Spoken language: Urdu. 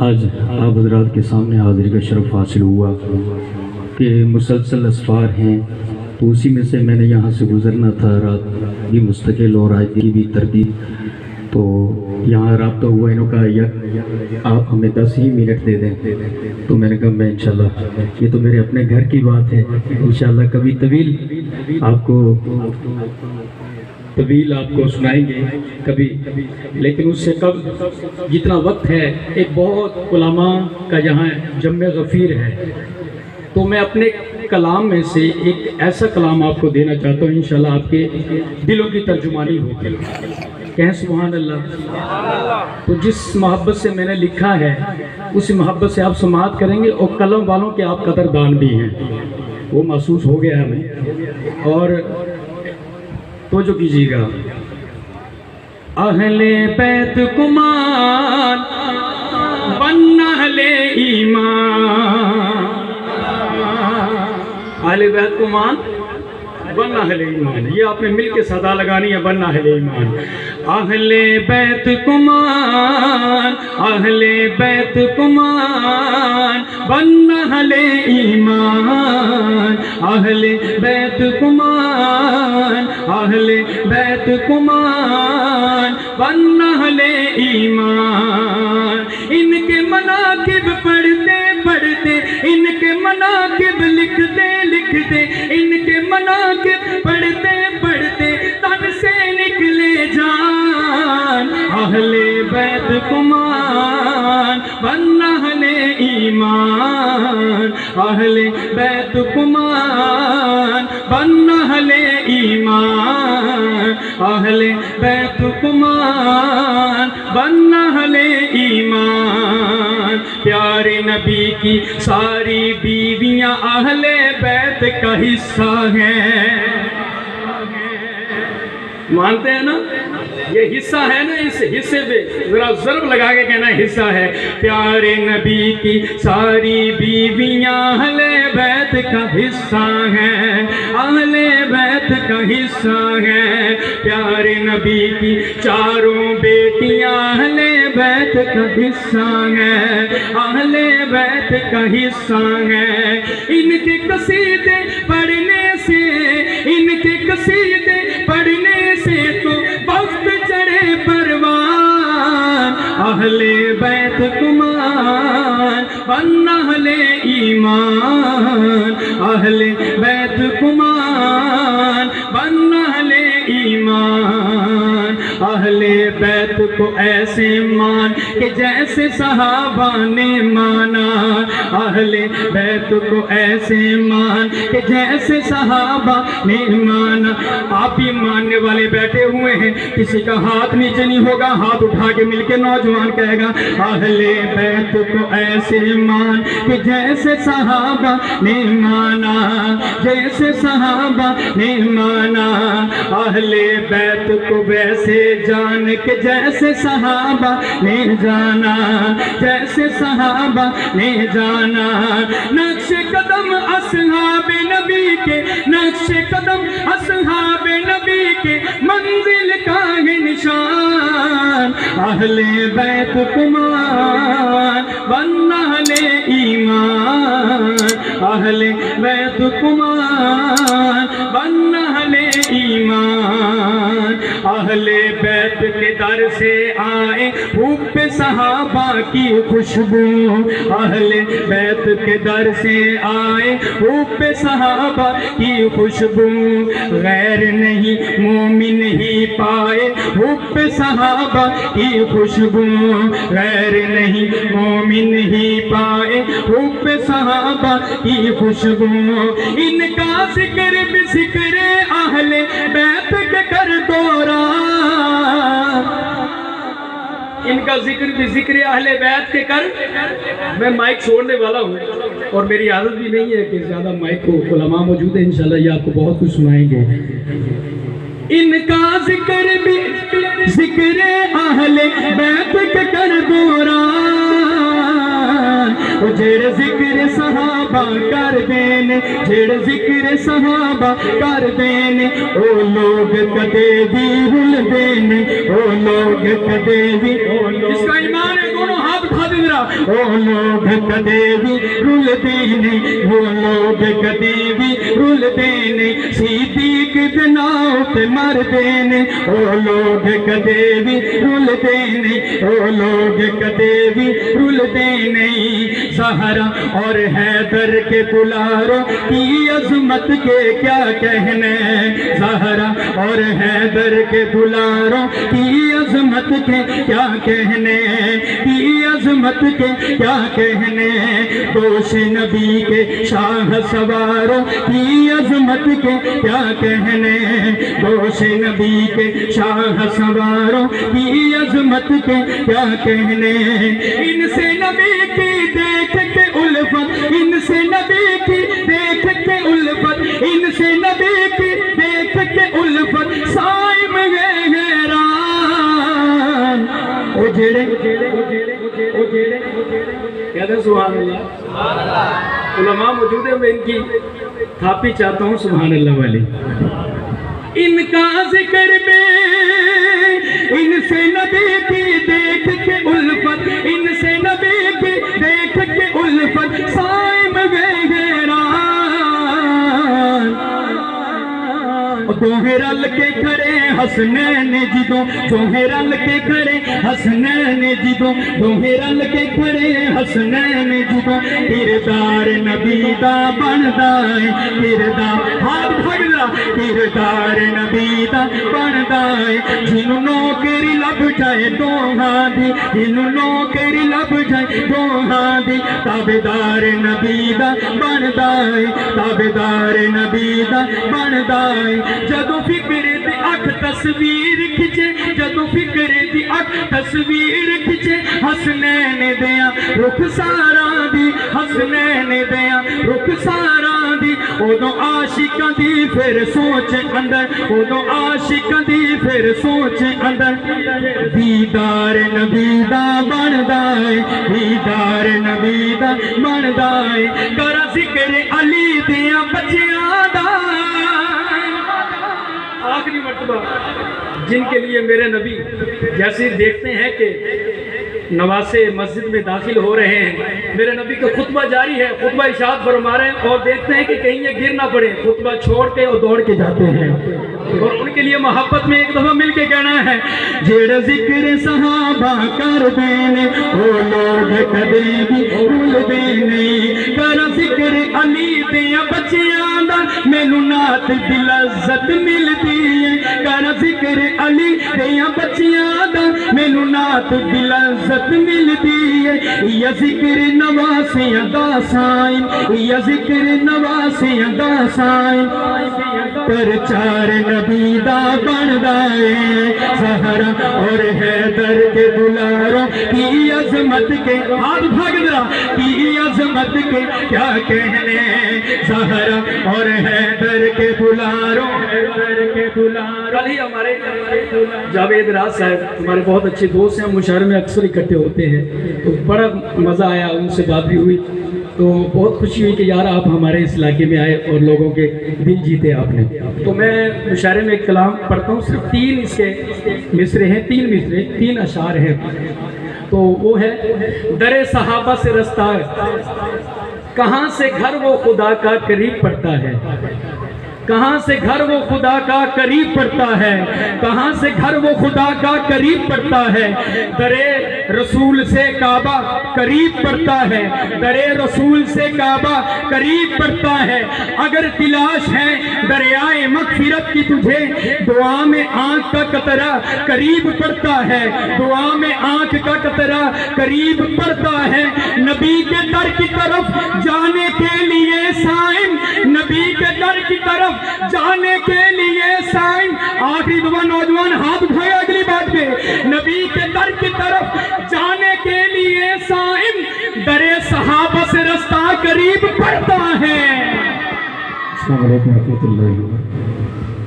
آج آپ حضرات کے سامنے حاضری کا شرف حاصل ہوا کہ مسلسل اسفار ہیں، تو اسی میں سے میں نے یہاں سے گزرنا تھا، رات بھی مستقل اور آج کی بھی ترتیب، تو یہاں رابطہ ہوا، انہوں کا آپ ہمیں 10 ہی منٹ دے دیں، تو میں نے کہا میں انشاءاللہ، یہ تو میرے اپنے گھر کی بات ہے، انشاءاللہ کبھی طویل آپ کو سنائیں گے کبھی، لیکن اس سے جتنا وقت ہے ایک بہت علماء کا یہاں جمع غفیر ہے، تو میں اپنے کلام میں سے ایک ایسا کلام آپ کو دینا چاہتا ہوں، انشاءاللہ آپ کے دلوں کی ترجمانی ہوگی، کہیں سبحان اللہ۔ تو جس محبت سے میں نے لکھا ہے اسی محبت سے آپ سماعت کریں گے، اور قلم والوں کے آپ قدردان بھی ہیں، وہ محسوس ہو گیا ہمیں، اور توجہ کیجیے گا۔ اہل بیت کمان بن اہل ایمان، اہل بیت کمان بن اہل ایمان، یہ آپ نے مل کے صدا لگانی ہے، بن اہل ایمان۔ اہل بیت کمان، اہل بیت کمان بن اہل ایمان، اہل بیت کمان، اہل بیت کمان بن اہل ایمان۔ ان کے مناقب پڑھتے پڑھتے، ان کے مناقب لکھتے لکھتے، ان کے مناقب پڑھتے پڑھتے تن سے نکلے جان، اہل بیت کمان بن اہل ایمان، اہل بیت کمان بن اہل ایمان، اہل بیت کمان بن اہل ایمان۔ پیارے نبی کی ساری بیویاں اہل بیت کا حصہ ہیں، مانتے ہیں نا؟ یہ حصہ ہے نا، اس حصے پہ ذرا ضرب لگا کے کہنا حصہ ہے۔ پیارے نبی کی ساری بیویاں اہل بیت کا حصہ ہیں، اہل بیت کا حصہ ہیں۔ پیارے نبی کی چاروں بیٹیاں اہل بیت کا حصہ ہیں، اہل بیت کا حصہ ہیں۔ ان کے قصیدے پڑھنے سے، ان کے قصیدے پڑھنے سے تو وقت چڑھے پروان، اہل بیت کمان بن اہل ایمان، اہل بیت کمان بن اہل ایمان۔ اہل بیت کو ایسے مان کہ جیسے صحابہ نے مانا، اہل بیت کو ایسے مان کہ جیسے صحابہ نے مانا۔ آپ ہی ماننے والے بیٹھے ہوئے ہیں، کسی کا ہاتھ نیچے نہیں ہوگا، ہاتھ اٹھا کے مل کے نوجوان کہے گا اہل بیت کو ایسے مان کہ جیسے صحابہ نے مانا، جیسے صحابہ نے مانا۔ اہل بیت کو ویسے جان کہ جیسے صحابہ نے جانا، جیسے صحابہ نے جانا۔ نقش قدم اصحاب نبی کے، نقش قدم اصحاب نبی کے منزل کا ہے نشان، اہل بیت کمان بن اہل ایمان، اہل بیت کمان بن اہل ایمان۔ اہل بیت کے در سے آئے حب صحابہ کی خوشبو، اہل بیت کے در سے آئے حب صحابہ کی خوشبو۔ غیر نہیں مومن ہی پائے حب صحابہ کی خوشبو، غیر نہیں مومن ہی پائے حب صحابہ کی خوشبو۔ ان کا ذکر بھی ذکر اہل بیت کے کر دوران، ان کا ذکر بھی ذکر اہل بیت کے کر۔ میں مائک چھوڑنے والا ہوں، اور میری عادت بھی نہیں ہے کہ زیادہ مائک کو، علماء موجود ہیں انشاءاللہ یہ آپ کو بہت کچھ سنائیں گے۔ ان کا ذکر بھی ذکر اہل بیت کے کر دوران، جڑے ذکر صحابہ کر دینے جڑے ذکر صحابہ کر دینے او لوگ کدے بھی رل دینے او لوگ کدے بھی جس کا ایمان ہے دونوں ہاتھ اٹھا دے ذرا او لوگ کدے بھی رل دینے وہ لوگ کدے بھی رل دینے صدیق دے نام تے مر دینے او لوگ کدے بھی رل دینے او لوگ کدے بھی رل دینے زہرا اور حیدر کے دلاروں کی عظمت کے کیا کہنے زہرا اور حیدر کے دلاروں کی عظمت کے کیا کہنے کی عظمت کے کیا کہنے دوش نبی کے شاہ سواروں کی عظمت کے کیا کہنے دوش نبی کے شاہ سواروں کی عظمت کے کیا کہنے ان سے نبی کی دیکھ کے الفت ان سے نبی کی دیکھ کے الفت ان سے نبی کی دیکھ کے الفت صائم گئے حیران اجڑے کہتے ہیں سبحان اللہ علماء موجود ہیں میں ان کی تھاپی چاہتا ہوں سبحان اللہ والی ان کا ذکر میں ان سے نبی کی دیکھ کے الفت ان سے نبی کی دیکھ کے الفت صائم گئے حیران دوہے رل کے کھڑے حسنین جدوں دوہے رل کے کھڑے حسنین جدوں دوہے رل کے کھڑے حسنین جدوں کردار نبی دا بندا ہے کردار ہاتھ پھڑ ذرا کردار نبی دا بندا ہے جنوں نوکری لب جائے دوہاں دی جنوں نوکری لب جائے دوہاں دی تابعدار نبی دا بندا ہے تابعدار نبی دا بندا ہے جدو فکر دی اکھ تصویر کھچے جدو فکر دی اکھ تصویر کھچے حسنین دیاں رخ سارا دی حسنین دیاں رخ سارا دی اودوں عاشقاں دی پھر سوچ اندر اودوں عاشقاں دی پھر سوچ اندر دیدار نبی دا بندا ہے دیدار نبی دا بندا ہے کرا ذکر علی دیاں بچیاں دا آخری مرتبہ جن کے لیے میرے نبی جیسے دیکھتے ہیں کہ نواسے مسجد میں داخل ہو رہے ہیں میرے نبی کا خطبہ جاری ہے خطبہ ارشاد فرما رہے ہیں اور دیکھتے ہیں کہ کہیں یہ گر نہ پڑے خطبہ چھوڑ کے اور دوڑ کے جاتے ہیں اور ان کے لیے محبت میں ایک دفعہ مل کے کہنا ہے جڑا ذکر صحابہ کر دینے وہ لوگ کدے بھی بھول دینے کر ذکر علی دیاں بچیاں دا مینوں نعت دی لذت ملتی ہے کر ذکر علی دیاں بچیاں دا مینوں نعت دی لذت ملتی ہے یا ذکر نواسیاں دا سائن یا ذکر نواسیاں دا سائن پر چار نبی دا بندا ہے زہرا اور حیدر کے دلاروں کی عظمت کے ہاتھ بھاگ ذرا کی عظمت کے کیا کہنے زہرا اور حیدر کے دلاروں حیدر کے دلاروں کل ہی ہمارے جاوید راز صاحب ہمارے بہت اچھے دوست ہیں مشاعرے میں اکثر اکٹھے ہوتے ہیں تو بڑا مزہ آیا ان سے بات بھی ہوئی تو بہت خوشی ہوئی کہ یار آپ ہمارے اس علاقے میں آئے اور لوگوں کے دل جیتے آپ نے تو میں مشاعرے میں ایک کلام پڑھتا ہوں صرف 3 اس کے مصرے ہیں 3 مصرے 3 اشعار ہیں تو وہ ہے در صحابہ سے رستہ کہاں سے گھر وہ خدا کا قریب پڑتا ہے کہاں سے گھر وہ خدا کا قریب پڑتا ہے کہاں سے گھر وہ خدا کا قریب پڑتا ہے در رسول سے کعبہ قریب پڑتا ہے در رسول سے کعبہ قریب پڑتا ہے اگر تلاش ہے دریائے مغفرت کی تجھے دعا میں آنکھ کا قطرہ قریب پڑتا ہے دعا میں آنکھ کا قطرہ قریب پڑتا ہے نبی کے در کی طرف جانے کے لیے سائن نبی کے در کی طرف جانے کے لیے سائن آخری دعا نوجوان ہاتھ اٹھائے اگلی بات پہ نبی کے در کی طرف جانے کے لیے سائن در صحابہ سے رستہ قریب پڑتا ہے۔ السلام علیکم ورحمۃ اللہ وبرکاتہ۔